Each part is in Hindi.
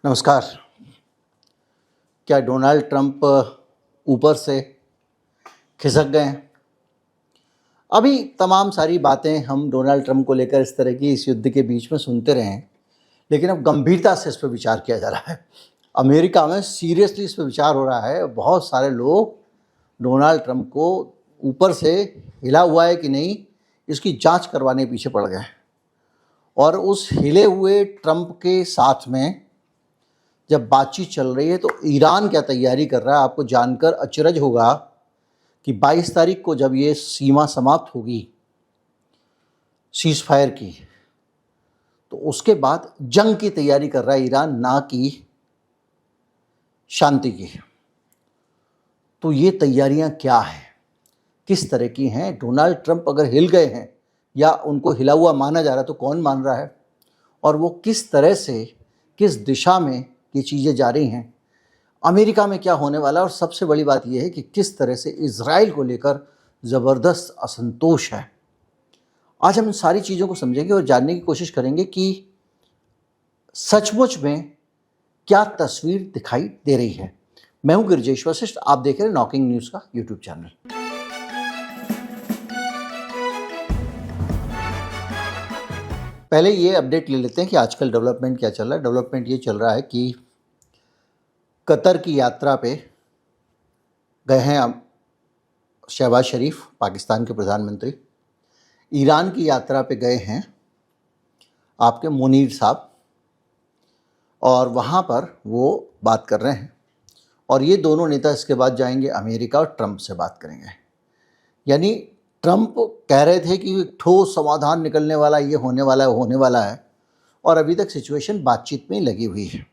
नमस्कार। क्या डोनाल्ड ट्रंप ऊपर से खिसक गए हैं? अभी तमाम सारी बातें हम डोनाल्ड ट्रंप को लेकर इस तरह की इस युद्ध के बीच में सुनते रहे हैं, लेकिन अब गंभीरता से इस पर विचार किया जा रहा है। अमेरिका में सीरियसली इस पर विचार हो रहा है। बहुत सारे लोग डोनाल्ड ट्रंप को ऊपर से हिला हुआ है कि नहीं, इसकी जांच करवाने पीछे पड़ गए। और उस हिले हुए ट्रंप के साथ में जब बातचीत चल रही है तो ईरान क्या तैयारी कर रहा है, आपको जानकर अचरज होगा कि 22 तारीख को जब ये सीमा समाप्त होगी सीज फायर की, तो उसके बाद जंग की तैयारी कर रहा है ईरान, ना कि शांति की। तो ये तैयारियां क्या हैं, किस तरह की हैं? डोनाल्ड ट्रंप अगर हिल गए हैं या उनको हिला हुआ माना जा रहा है तो कौन मान रहा है, और वो किस तरह से, किस दिशा में ये चीज़ें जा रही हैं? अमेरिका में क्या होने वाला है? और सबसे बड़ी बात यह है कि किस तरह से इजराइल को लेकर ज़बरदस्त असंतोष है। आज हम इन सारी चीज़ों को समझेंगे और जानने की कोशिश करेंगे कि सचमुच में क्या तस्वीर दिखाई दे रही है। मैं हूं गिरिजेश वशिष्ठ, आप देख रहे हैं नॉकिंग न्यूज़ का यूट्यूब चैनल। पहले ये अपडेट ले लेते हैं कि आजकल डेवलपमेंट क्या चल रहा है। डेवलपमेंट ये चल रहा है कि कतर की यात्रा पे गए हैं शहबाज शरीफ, पाकिस्तान के प्रधानमंत्री। ईरान की यात्रा पे गए हैं आपके मुनीर साहब, और वहाँ पर वो बात कर रहे हैं। और ये दोनों नेता इसके बाद जाएंगे अमेरिका और ट्रंप से बात करेंगे। यानी ट्रंप कह रहे थे कि ठोस समाधान निकलने वाला, ये होने वाला है, वो होने वाला है, और अभी तक सिचुएशन बातचीत में लगी हुई है।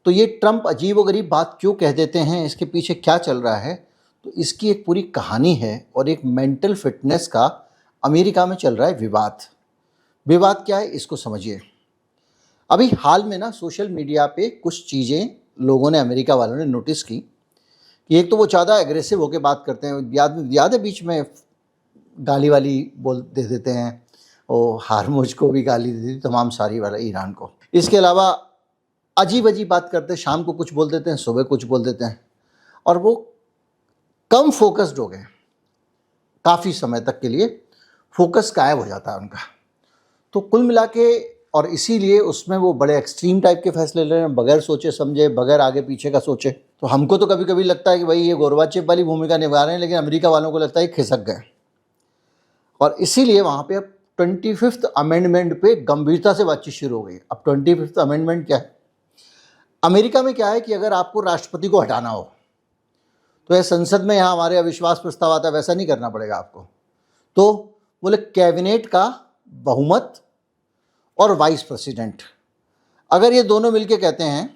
तो ये ट्रंप अजीबोगरीब बात क्यों कह देते हैं, इसके पीछे क्या चल रहा है, तो इसकी एक पूरी कहानी है। और एक मेंटल फिटनेस का अमेरिका में चल रहा है विवाद। विवाद क्या है, इसको समझिए। अभी हाल में ना सोशल मीडिया पे कुछ चीज़ें लोगों ने, अमेरिका वालों ने नोटिस की कि एक तो वो ज़्यादा एग्रेसिव होकर बात करते हैं। याद है बीच में गाली वाली बोल दे देते हैं, वो हारमुज को भी गाली दे दी, तमाम सारी वाला ईरान को। इसके अलावा अजीब अजीब बात करते हैं, शाम को कुछ बोल देते हैं, सुबह कुछ बोल देते हैं, और वो कम फोकस्ड हो गए। काफ़ी समय तक के लिए फोकस गायब हो जाता है उनका। तो कुल मिला के, और इसीलिए उसमें वो बड़े एक्सट्रीम टाइप के फैसले ले रहे हैं, बगैर सोचे समझे, बगैर आगे पीछे का सोचे। तो हमको तो कभी कभी लगता है कि भाई ये गोरबाचेव वाली भूमिका निभा रहे हैं, लेकिन अमेरिका वालों को लगता है खिसक गए। और इसीलिए वहाँ पे अब 25th अमेंडमेंट पे गंभीरता से बातचीत शुरू हो गई। अब 25th अमेंडमेंट क्या है? अमेरिका में क्या है कि अगर आपको राष्ट्रपति को हटाना हो तो यह संसद में, यहाँ हमारे अविश्वास प्रस्ताव आता है, वैसा नहीं करना पड़ेगा आपको। तो बोले कैबिनेट का बहुमत और वाइस प्रेसिडेंट, अगर ये दोनों मिलके कहते हैं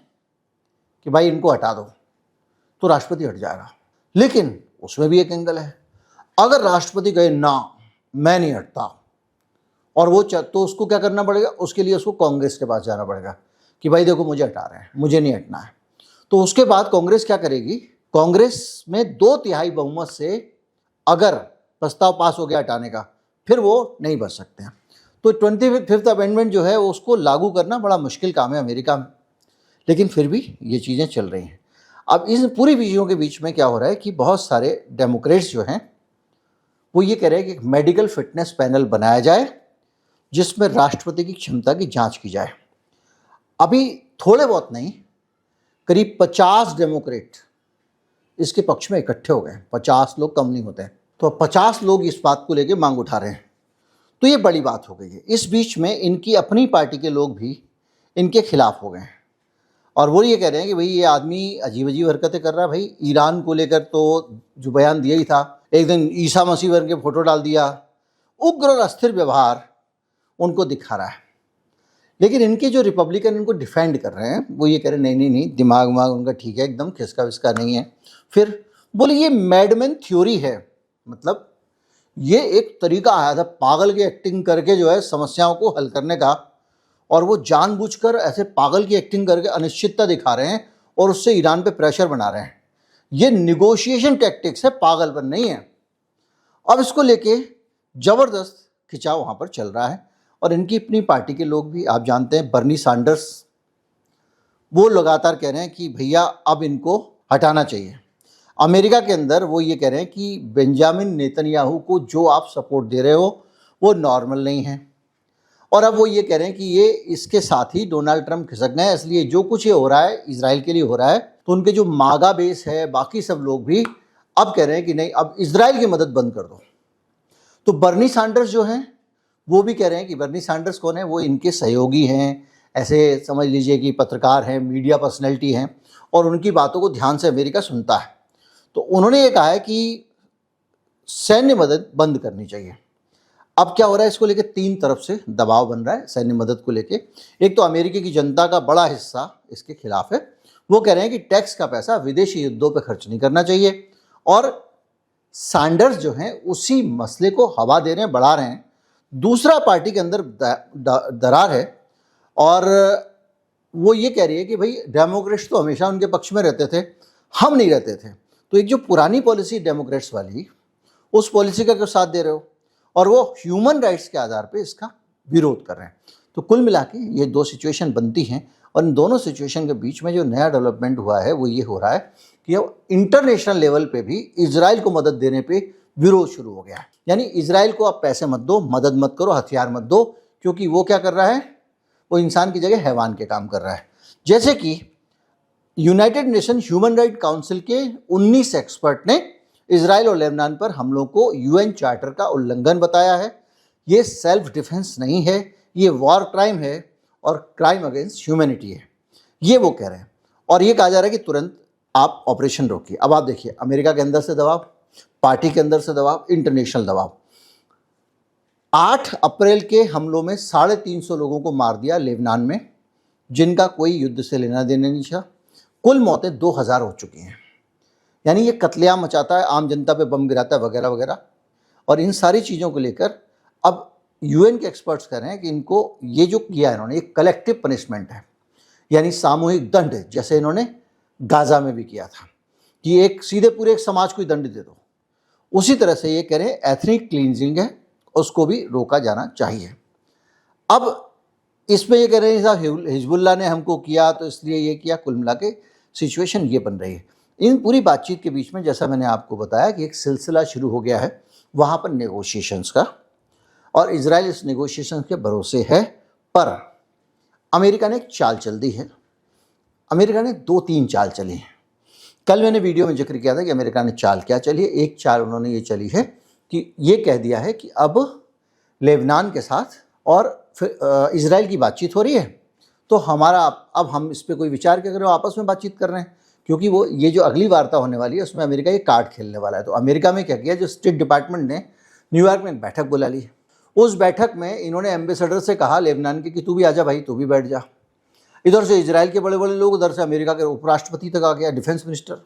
कि भाई इनको हटा दो, तो राष्ट्रपति हट जाएगा। लेकिन उसमें भी एक एंगल है, अगर राष्ट्रपति कहे ना मैं नहीं हटता, और वो तो उसको क्या करना पड़ेगा, उसके लिए उसको कांग्रेस के पास जाना पड़ेगा कि भाई देखो मुझे हटा रहे हैं, मुझे नहीं हटना है। तो उसके बाद कांग्रेस क्या करेगी? कांग्रेस में 2/3 बहुमत से अगर प्रस्ताव पास हो गया हटाने का, फिर वो नहीं बच सकते हैं। तो 25th अमेंडमेंट जो है उसको लागू करना बड़ा मुश्किल काम है अमेरिका में, लेकिन फिर भी ये चीज़ें चल रही हैं। अब इस पूरी चीज़ों के बीच में क्या हो रहा है कि बहुत सारे डेमोक्रेट्स जो हैं वो ये कह रहे हैं कि एक मेडिकल फिटनेस पैनल बनाया जाए जिसमें राष्ट्रपति की क्षमता की जांच की जाए। अभी थोड़े बहुत नहीं, करीब 50 डेमोक्रेट इसके पक्ष में इकट्ठे हो गए। 50 लोग कम नहीं होते हैं। तो 50 लोग इस बात को लेकर मांग उठा रहे हैं। तो ये बड़ी बात हो गई है। इस बीच में इनकी अपनी पार्टी के लोग भी इनके खिलाफ हो गए हैं, और वो ये कह रहे हैं कि भाई ये आदमी अजीब अजीब हरकतें कर रहा है। भाई ईरान को लेकर तो जो बयान दिया ही था, एक दिन ईसा मसीह वर के फोटो डाल दिया, उग्र और अस्थिर व्यवहार उनको दिखा रहा है। लेकिन इनके जो रिपब्लिकन इनको डिफेंड कर रहे हैं वो ये कह रहे हैं नहीं नहीं नहीं, दिमाग उनका ठीक है, एकदम खिसका विसका नहीं है। फिर बोले ये मैडमैन थ्योरी है, मतलब ये एक तरीका आया था पागल की एक्टिंग करके जो है समस्याओं को हल करने का, और वो जानबूझकर ऐसे पागल की एक्टिंग करके अनिश्चितता दिखा रहे हैं और उससे ईरान पे प्रेशर बना रहे हैं। ये निगोशिएशन टैक्टिक्स है, पागलपन नहीं है। अब इसको लेके ज़बरदस्त खिंचाव वहाँ पर चल रहा है, और इनकी अपनी पार्टी के लोग भी, आप जानते हैं बर्नी सैंडर्स, वो लगातार कह रहे हैं कि भैया अब इनको हटाना चाहिए। अमेरिका के अंदर वो ये कह रहे हैं कि बेंजामिन नेतन्याहू को जो आप सपोर्ट दे रहे हो वो नॉर्मल नहीं है, और अब वो ये कह रहे हैं कि ये इसके साथ ही डोनाल्ड ट्रंप खिसक गए हैं, इसलिए जो कुछ ये हो रहा है इजराइल के लिए हो रहा है। तो उनके जो मागा बेस है, बाकी सब लोग भी अब कह रहे हैं कि नहीं, अब इजराइल की मदद बंद कर दो। तो बर्नी सैंडर्स जो हैं वो भी कह रहे हैं कि बर्नी सैंडर्स कौन है, वो इनके सहयोगी हैं, ऐसे समझ लीजिए कि पत्रकार हैं, मीडिया पर्सनैलिटी हैं, और उनकी बातों को ध्यान से अमेरिका सुनता है। तो उन्होंने ये कहा है कि सैन्य मदद बंद करनी चाहिए। अब क्या हो रहा है, इसको लेकर तीन तरफ से दबाव बन रहा है सैन्य मदद को लेके। एक तो अमेरिका की जनता का बड़ा हिस्सा इसके खिलाफ है, वो कह रहे हैं कि टैक्स का पैसा विदेशी युद्धों पर खर्च नहीं करना चाहिए, और सैंडर्स जो हैं उसी मसले को हवा दे रहे हैं, बढ़ा रहे हैं। दूसरा पार्टी के अंदर दरार है, और वो ये कह रही है कि भाई डेमोक्रेट्स तो हमेशा उनके पक्ष में रहते थे, हम नहीं रहते थे। तो एक जो पुरानी पॉलिसी डेमोक्रेट्स वाली, उस पॉलिसी का क्यों साथ दे रहे हो, और वो ह्यूमन राइट्स के आधार पे इसका विरोध कर रहे हैं। तो कुल मिला के ये दो सिचुएशन बनती हैं, और इन दोनों सिचुएशन के बीच में जो नया डेवलपमेंट हुआ है वो ये हो रहा है कि अब इंटरनेशनल लेवल पे भी इजराइल को मदद देने पे विरोध शुरू हो गया है। यानी इजराइल को आप पैसे मत दो, मदद मत करो, हथियार मत दो, क्योंकि वो क्या कर रहा है, वो इंसान की जगह हैवान के काम कर रहा है। जैसे कि United nation human right council के 19 एक्सपर्ट ने इजराइल और लेबनान पर हमलों को यूएन चार्टर का उल्लंघन बताया है। ये सेल्फ डिफेंस नहीं है, ये वॉर क्राइम है और क्राइम अगेंस्ट ह्यूमैनिटी है, ये वो कह रहे हैं। और ये कहा जा रहा है कि तुरंत आप ऑपरेशन रोकिए। अब आप देखिए, अमेरिका के अंदर से दबाव, पार्टी के अंदर से दबाव, इंटरनेशनल दबाव। 8 अप्रैल के हमलों में 350 लोगों को मार दिया लेबनान में, जिनका कोई युद्ध से लेना देना नहीं था। कुल मौतें 2000 हो चुकी हैं। यानी ये कत्लेआम मचाता है, आम जनता पे बम गिराता है वगैरह वगैरह। और इन सारी चीज़ों को लेकर अब यूएन के एक्सपर्ट्स कह रहे हैं कि इनको ये जो किया है इन्होंने, ये कलेक्टिव पनिशमेंट है, यानी सामूहिक दंड, जैसे इन्होंने गाज़ा में भी किया था कि एक सीधे पूरे एक समाज को ही दंड दे दो। उसी तरह से ये कह रहे हैं एथनिक क्लींजिंग है, उसको भी रोका जाना चाहिए। अब इसमें ये कह रहे हैं साहब हिजबुल्लाह ने हमको किया तो इसलिए ये किया। कुल मिला के सिचुएशन ये बन रही है। इन पूरी बातचीत के बीच में जैसा मैंने आपको बताया कि एक सिलसिला शुरू हो गया है वहाँ पर नेगोशिएशंस का, और इजराइल इस नेगोशिएशंस के भरोसे है। पर अमेरिका ने एक चाल चल दी है, अमेरिका ने 2-3 चाल चली हैं। कल मैंने वीडियो में जिक्र किया था कि अमेरिका ने चाल क्या चली है। एक चाल उन्होंने ये चली है कि ये कह दिया है कि अब लेबनान के साथ और फिर इजराइल की बातचीत हो रही है, तो हमारा अब हम इस पर कोई विचार क्या करें, आपस में बातचीत कर रहे हैं, क्योंकि वो ये जो अगली वार्ता होने वाली है उसमें अमेरिका ये कार्ड खेलने वाला है। तो अमेरिका में क्या किया, जो स्टेट डिपार्टमेंट ने न्यूयॉर्क में एक बैठक बुला ली। उस बैठक में इन्होंने एम्बेसडर से कहा लेबनान के कि तू भी आजा भाई, तू भी बैठ जा। इधर से इजराइल के बड़े बड़े लोग, उधर से अमेरिका के उपराष्ट्रपति तक आ गया, डिफेंस मिनिस्टर,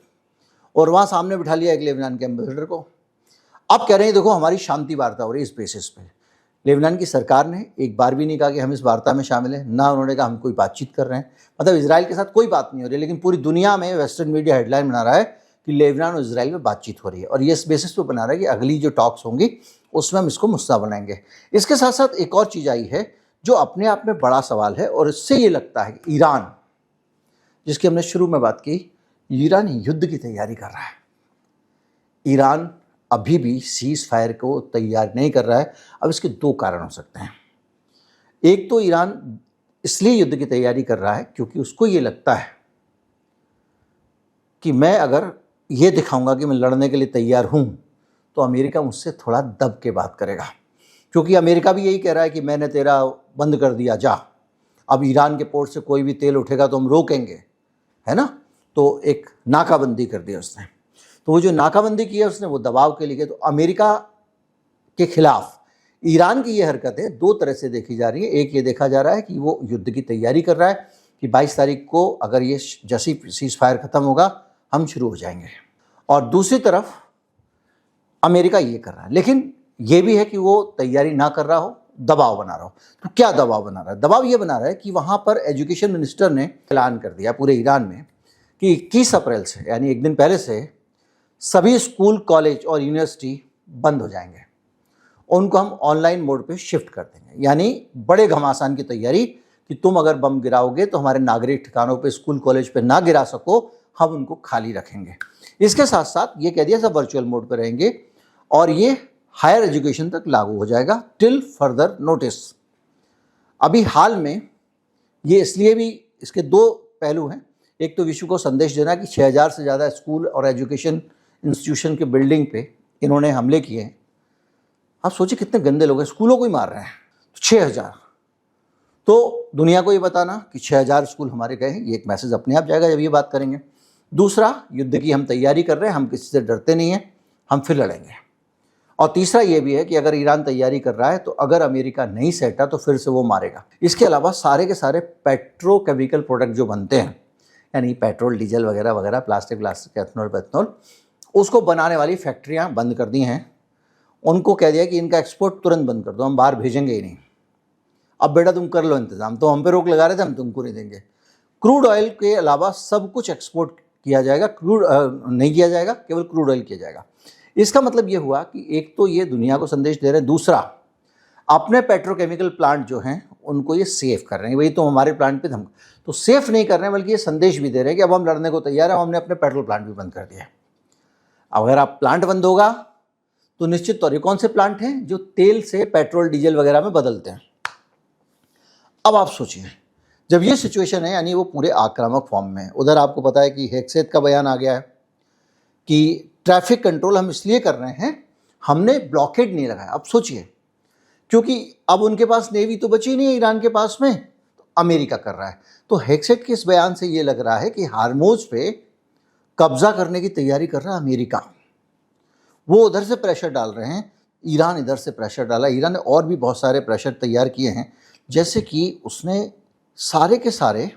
और वहाँ सामने बिठा लिया एक लेबनान के एम्बेसडर को। अब कह रहे हैं देखो हमारी शांति वार्ता हो रही है इस बेसिस पे। लेबनान की सरकार ने एक बार भी नहीं कहा कि हम इस वार्ता में शामिल हैं, ना उन्होंने कहा हम कोई बातचीत कर रहे हैं। मतलब इजराइल के साथ कोई बात नहीं हो रही, लेकिन पूरी दुनिया में वेस्टर्न मीडिया हेडलाइन बना रहा है कि लेबनान और इजराइल में बातचीत हो रही है, और ये इस बेसिस पे बना रहा है कि अगली जो टॉक्स होंगी उसमें हम इसको मुद्दा बनाएंगे। इसके साथ साथ एक और चीज़ आई है जो अपने आप में बड़ा सवाल है, और इससे ये लगता है कि ईरान, जिसकी हमने शुरू में बात की, ईरान युद्ध की तैयारी कर रहा है। ईरान अभी भी सीज फायर को तैयार नहीं कर रहा है। अब इसके 2 कारण हो सकते हैं। एक तो ईरान इसलिए युद्ध की तैयारी कर रहा है क्योंकि उसको ये लगता है कि मैं अगर ये दिखाऊंगा कि मैं लड़ने के लिए तैयार हूँ तो अमेरिका मुझसे थोड़ा दब के बात करेगा, क्योंकि अमेरिका भी यही कह रहा है कि मैंने तेरा बंद कर दिया, जा, अब ईरान के पोर्ट से कोई भी तेल उठेगा तो हम रोकेंगे, है ना। तो एक नाकाबंदी कर दी उसने। तो वो जो नाकाबंदी की है उसने, वो दबाव के लिए। तो अमेरिका के खिलाफ ईरान की ये हरकतें 2 तरह से देखी जा रही है। एक ये देखा जा रहा है कि वो युद्ध की तैयारी कर रहा है कि 22 तारीख को अगर ये जैसी सीज फायर ख़त्म होगा हम शुरू हो जाएंगे, और दूसरी तरफ अमेरिका ये कर रहा है। लेकिन ये भी है कि वो तैयारी ना कर रहा हो, दबाव बना रहा हो। तो क्या दबाव बना रहा है? दबाव ये बना रहा है कि वहाँ पर एजुकेशन मिनिस्टर ने ऐलान कर दिया पूरे ईरान में कि 21 अप्रैल से, यानी एक दिन पहले से, सभी स्कूल, कॉलेज और यूनिवर्सिटी बंद हो जाएंगे। उनको हम ऑनलाइन मोड पे शिफ्ट कर देंगे, यानी बड़े घमासान की तैयारी कि तुम अगर बम गिराओगे तो हमारे नागरिक ठिकानों पे, स्कूल कॉलेज पे ना गिरा सको, हम उनको खाली रखेंगे। इसके साथ साथ ये कह दिया सब वर्चुअल मोड पे रहेंगे और ये हायर एजुकेशन तक लागू हो जाएगा टिल फर्दर नोटिस। अभी हाल में ये इसलिए भी, इसके दो पहलू हैं। एक तो विश्व को संदेश देना कि 6000 से ज़्यादा स्कूल और एजुकेशन इंस्टीट्यूशन के बिल्डिंग पे इन्होंने हमले किए हैं। आप सोचिए कितने गंदे लोग हैं, स्कूलों को ही मार रहे हैं। तो 6000, तो दुनिया को ये बताना कि 6000 स्कूल हमारे गए हैं, ये एक मैसेज अपने आप जाएगा जब ये बात करेंगे। दूसरा, युद्ध की हम तैयारी कर रहे हैं, हम किसी से डरते नहीं हैं, हम फिर लड़ेंगे। और तीसरा ये भी है कि अगर ईरान तैयारी कर रहा है तो अगर अमेरिका नहीं सहटा तो फिर से वो मारेगा। इसके अलावा सारे के सारे पेट्रोकेमिकल प्रोडक्ट जो बनते हैं, यानी पेट्रोल, डीजल वगैरह वगैरह, प्लास्टिक, एथनॉल, पैथनॉल, उसको बनाने वाली फैक्ट्रियां बंद कर दी हैं। उनको कह दिया कि इनका एक्सपोर्ट तुरंत बंद कर दो, हम बाहर भेजेंगे ही नहीं। अब बेटा तुम कर लो इंतज़ाम, तो हम पे रोक लगा रहे थे, हम तुमको नहीं देंगे। क्रूड ऑयल के अलावा सब कुछ एक्सपोर्ट किया जाएगा, क्रूड नहीं किया जाएगा, केवल क्रूड ऑयल किया जाएगा। इसका मतलब ये हुआ कि एक तो ये दुनिया को संदेश दे रहे हैं, दूसरा अपने पेट्रोकेमिकल प्लांट जो हैं उनको ये सेफ कर रहे हैं। वही तो हमारे प्लांट पे हम तो सेफ नहीं कर रहे हैं, बल्कि ये संदेश भी दे रहे हैं कि अब हम लड़ने को तैयार हैं, हमने अपने पेट्रोल प्लांट भी बंद कर दिया है। अगर आप प्लांट बंद होगा तो निश्चित तौर, ये कौन से प्लांट हैं जो तेल से पेट्रोल डीजल वगैरह में बदलते हैं। अब आप सोचिए, जब ये सिचुएशन है, यानी वो पूरे आक्रामक फॉर्म में है। उधर आपको पता है कि हेगसेथ का बयान आ गया है कि ट्रैफिक कंट्रोल हम इसलिए कर रहे हैं, हमने ब्लॉकेड नहीं लगाया। अब सोचिए, क्योंकि अब उनके पास नेवी तो बची नहीं है ईरान के पास में, तो अमेरिका कर रहा है। तो हेगसेथ के इस बयान से ये लग रहा है कि हार्मोज पे कब्जा करने की तैयारी कर रहा है अमेरिका। वो उधर से प्रेशर डाल रहे हैं, ईरान इधर से प्रेशर डाला। ईरान ने और भी बहुत सारे प्रेशर तैयार किए हैं, जैसे कि उसने सारे के सारे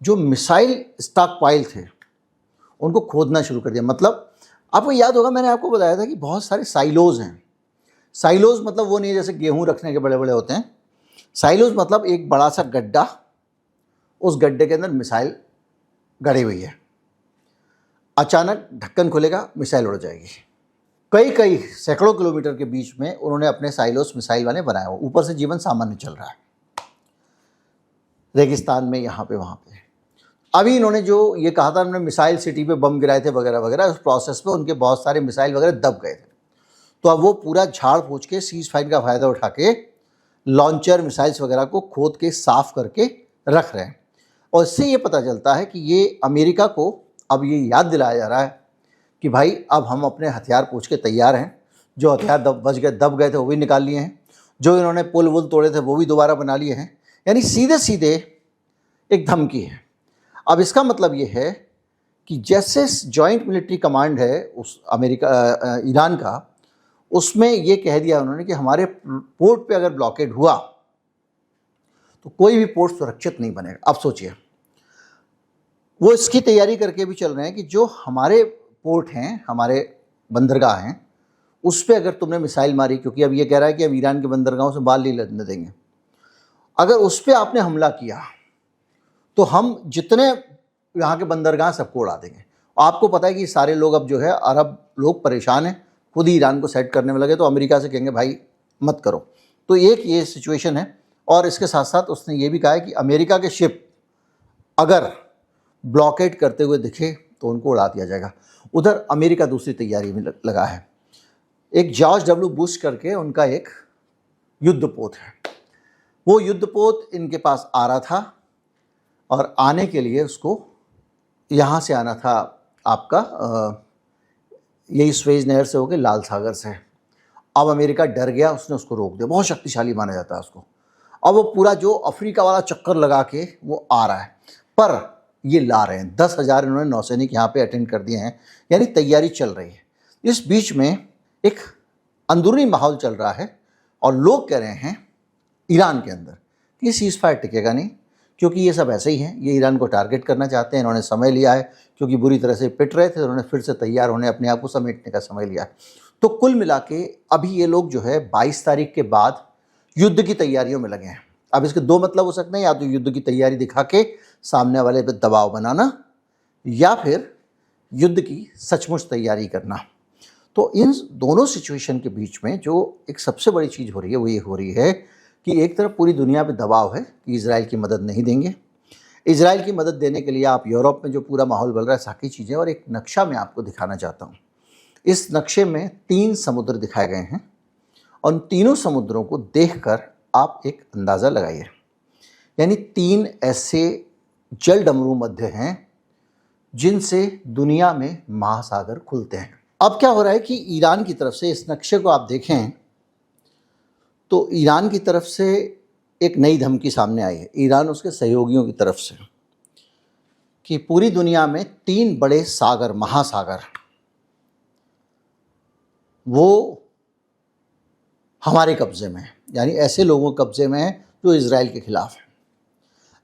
जो मिसाइल स्टॉक पाइल थे उनको खोदना शुरू कर दिया। मतलब आपको याद होगा, मैंने आपको बताया था कि बहुत सारे साइलोज हैं। साइलोज मतलब वो नहीं है जैसे गेहूं रखने के बड़े बड़े होते हैं। साइलोज मतलब एक बड़ा सा गड्ढा, उस गड्ढे के अंदर मिसाइल गड़ी हुई है, अचानक ढक्कन खुलेगा, मिसाइल उड़ जाएगी। कई कई सैकड़ों किलोमीटर के बीच में उन्होंने अपने साइलोस मिसाइल वाले बनाए हुए। ऊपर से जीवन सामान्य चल रहा है रेगिस्तान में, यहाँ पे वहाँ पे। अभी इन्होंने जो ये कहा था, उन्होंने मिसाइल सिटी पे बम गिराए थे वगैरह वगैरह, उस प्रोसेस में उनके बहुत सारे मिसाइल वगैरह दब गए थे। तो अब वो पूरा झाड़ फूँच के, सीज फायर का फ़ायदा उठा के लॉन्चर मिसाइल्स वगैरह को खोद के साफ करके रख रहे हैं। और इससे ये पता चलता है कि ये अमेरिका को अब ये याद दिलाया जा रहा है कि भाई अब हम अपने हथियार पूछ के तैयार हैं। जो हथियार दब गए थे वो भी निकाल लिए हैं, जो इन्होंने पुल वुल तोड़े थे वो भी दोबारा बना लिए हैं। यानी सीधे सीधे एक धमकी है। अब इसका मतलब ये है कि जैसे जॉइंट मिलिट्री कमांड है उस ईरान का, उसमें ये कह दिया उन्होंने कि हमारे पोर्ट पे अगर ब्लॉकेड हुआ तो कोई भी पोर्ट सुरक्षित नहीं बनेगा। अब सोचिए, वो इसकी तैयारी करके भी चल रहे हैं कि जो हमारे पोर्ट हैं, हमारे बंदरगाह हैं, उस पर अगर तुमने मिसाइल मारी, क्योंकि अब ये कह रहा है कि अब ईरान के बंदरगाहों से बाल नहीं लगने देंगे, अगर उस पर आपने हमला किया तो हम जितने यहाँ के बंदरगाह सबको उड़ा देंगे। आपको पता है कि सारे लोग अब जो है अरब लोग परेशान हैं, खुद ही ईरान को सेट करने में लगे, तो अमेरिका से कहेंगे भाई मत करो। तो एक ये सिचुएशन है। और इसके साथ साथ उसने ये भी कहा है कि अमेरिका के शिप अगर ब्लॉकेड करते हुए दिखे तो उनको उड़ा दिया जाएगा। उधर अमेरिका दूसरी तैयारी में लगा है। एक जॉर्ज डब्ल्यू बुश करके उनका एक युद्धपोत है, वो युद्धपोत इनके पास आ रहा था और आने के लिए उसको यहाँ से आना था, आपका यही स्वेज नहर से होकर लाल सागर से। अब अमेरिका डर गया, उसने उसको रोक दिया। बहुत शक्तिशाली माना जाता है उसको। अब वो पूरा जो अफ्रीका वाला चक्कर लगा के वो आ रहा है, पर ये ला रहे हैं 10,000 इन्होंने नौसैनिक यहाँ पे अटेंड कर दिए हैं, यानी तैयारी चल रही है। इस बीच में एक अंदरूनी माहौल चल रहा है और लोग कह रहे हैं ईरान के अंदर कि सीज़ फायर टिकेगा नहीं, क्योंकि ये सब ऐसे ही हैं, ये ईरान को टारगेट करना चाहते हैं। इन्होंने समय लिया है, क्योंकि बुरी तरह से पिट रहे थे, उन्होंने फिर से तैयार होने, अपने आप को समेटने का समय लिया है। तो कुल मिला के अभी ये लोग जो है 22 तारीख के बाद युद्ध की तैयारियों में लगे हैं। अब इसके दो मतलब हो सकते हैं, या तो युद्ध की तैयारी दिखा के सामने वाले पे दबाव बनाना, या फिर युद्ध की सचमुच तैयारी करना। तो इन दोनों सिचुएशन के बीच में जो एक सबसे बड़ी चीज़ हो रही है वो ये हो रही है कि एक तरफ पूरी दुनिया पे दबाव है कि इजराइल की मदद नहीं देंगे। इजराइल की मदद देने के लिए आप यूरोप में जो पूरा माहौल बन रहा है, सारी चीज़ें, और एक नक्शा मैं आपको दिखाना चाहता हूँ। इस नक्शे में 3 समुद्र दिखाए गए हैं और उन तीनों समुद्रों को देखकर आप एक अंदाज़ा लगाइए। यानी 3 ऐसे जल डमरू मध्य हैं जिनसे दुनिया में महासागर खुलते हैं। अब क्या हो रहा है कि ईरान की तरफ से, इस नक्शे को आप देखें तो ईरान की तरफ से एक नई धमकी सामने आई है, ईरान उसके सहयोगियों की तरफ से, कि पूरी दुनिया में 3 बड़े सागर, महासागर, वो हमारे कब्जे में है। यानी ऐसे लोगों के कब्जे में है जो इजराइल के खिलाफ है।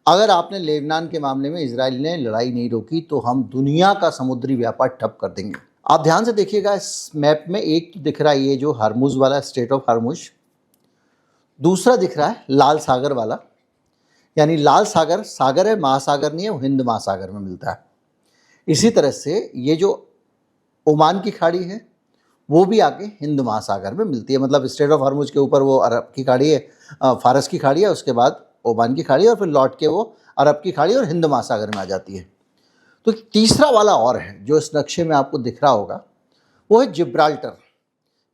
अगर आपने लेबनान के मामले में इजराइल ने लड़ाई नहीं रोकी तो हम दुनिया का समुद्री व्यापार ठप कर देंगे। आप ध्यान से देखिएगा इस मैप में, एक तो दिख रहा है ये जो हरमुज वाला, स्ट्रेट ऑफ हरमुज, दूसरा दिख रहा है लाल सागर वाला। यानी लाल सागर सागर है, महासागर नहीं है, वो हिंद महासागर में मिलता है। इसी तरह से ये जो ओमान की खाड़ी है वो भी आके हिंद महासागर में मिलती है। मतलब स्ट्रेट ऑफ हरमुज के ऊपर वो अरब की खाड़ी है, फारस की खाड़ी है, उसके बाद ओमान की खाड़ी है, और फिर लौट के वो अरब की खाड़ी और हिंद महासागर में आ जाती है। तो तीसरा वाला और है जो इस नक्शे में आपको दिख रहा होगा, वो है जिब्राल्टर।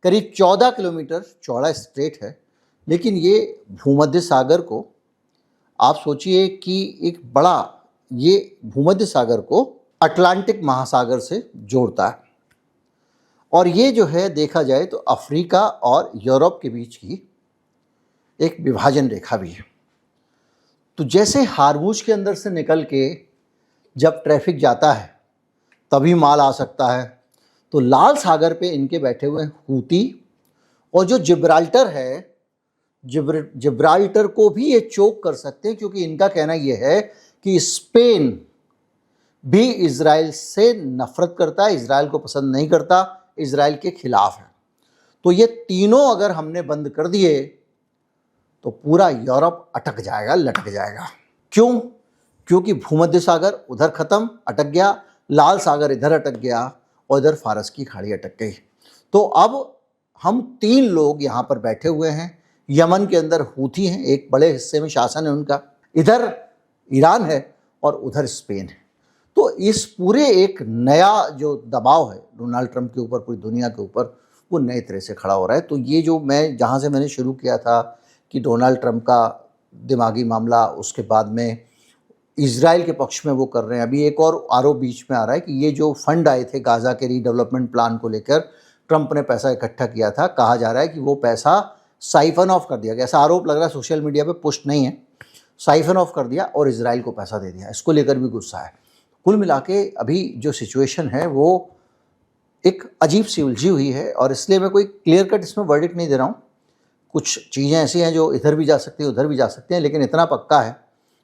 करीब 14 किलोमीटर चौड़ा स्ट्रेट है, लेकिन ये भूमध्य सागर को, आप सोचिए कि एक बड़ा, ये भूमध्य सागर को अटलांटिक महासागर से जोड़ता है। और ये जो है देखा जाए तो अफ्रीका और यूरोप के बीच की एक विभाजन रेखा भी है। तो जैसे हारमुज के अंदर से निकल के जब ट्रैफिक जाता है तभी माल आ सकता है, तो लाल सागर पे इनके बैठे हुए हूती, और जो जिब्राल्टर है, जिब्राल्टर को भी ये चोक कर सकते हैं, क्योंकि इनका कहना यह है कि स्पेन भी इजराइल से नफरत करता है, इजराइल को पसंद नहीं करता, इजराइल के खिलाफ है। तो ये तीनों अगर हमने बंद कर दिए तो पूरा यूरोप अटक जाएगा, लटक जाएगा। क्यों? क्योंकि भूमध्य सागर उधर खत्म, अटक गया, लाल सागर इधर अटक गया, और इधर फारस की खाड़ी अटक गई। तो अब हम 3 लोग यहाँ पर बैठे हुए हैं। यमन के अंदर हूथी हैं, एक बड़े हिस्से में शासन है उनका, इधर ईरान है और उधर स्पेन है। तो इस पूरे एक नया जो दबाव है डोनाल्ड ट्रंप के ऊपर, पूरी दुनिया के ऊपर, वो नए तरह से खड़ा हो रहा है। तो ये जो मैं जहाँ से मैंने शुरू किया था कि डोनाल्ड ट्रंप का दिमागी मामला, उसके बाद में इजराइल के पक्ष में वो कर रहे हैं। अभी एक और आरोप बीच में आ रहा है कि ये जो फंड आए थे गाज़ा के रीडेवलपमेंट प्लान को लेकर, ट्रंप ने पैसा इकट्ठा किया था, कहा जा रहा है कि वो पैसा साइफन ऑफ कर दिया गया, ऐसा आरोप लग रहा है, सोशल मीडिया पे पुष्ट नहीं है, साइफन ऑफ कर दिया और इजराइल को पैसा दे दिया। इसको लेकर भी गुस्सा है। कुल मिला के अभी जो सिचुएशन है वो एक अजीब सी उलझी हुई है, और इसलिए मैं कोई क्लियर कट इसमें वर्डिक्ट नहीं दे रहा हूँ। कुछ चीज़ें ऐसी हैं जो इधर भी जा सकती हैं, उधर भी जा सकते हैं, लेकिन इतना पक्का है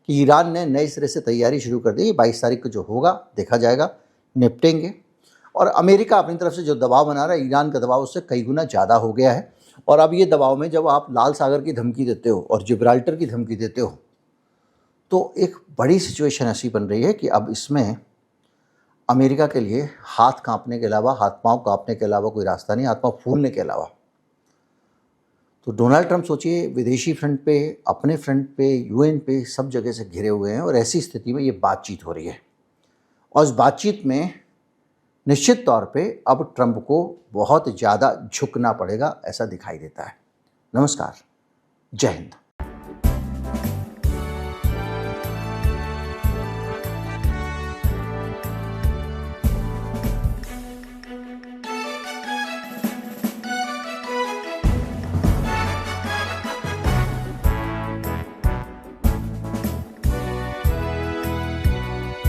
कि ईरान ने नए सिरे से तैयारी शुरू कर दी। 22 तारीख को जो होगा देखा जाएगा, निपटेंगे। और अमेरिका अपनी तरफ से जो दबाव बना रहा है, ईरान का दबाव उससे कई गुना ज़्यादा हो गया है। और अब ये दबाव में जब आप लाल सागर की धमकी देते हो और जिब्राल्टर की धमकी देते हो, तो एक बड़ी सिचुएशन ऐसी बन रही है कि अब इसमें अमेरिका के लिए हाथ कांपने के अलावा, हाथ पांव कांपने के अलावा कोई रास्ता नहीं, हाथ पांव फूलने के अलावा। तो डोनाल्ड ट्रंप सोचिए, विदेशी फ्रंट पे, अपने फ्रंट पे, यूएन पे, सब जगह से घिरे हुए हैं, और ऐसी स्थिति में ये बातचीत हो रही है। और इस बातचीत में निश्चित तौर पे अब ट्रंप को बहुत ज़्यादा झुकना पड़ेगा, ऐसा दिखाई देता है। नमस्कार, जय हिंद।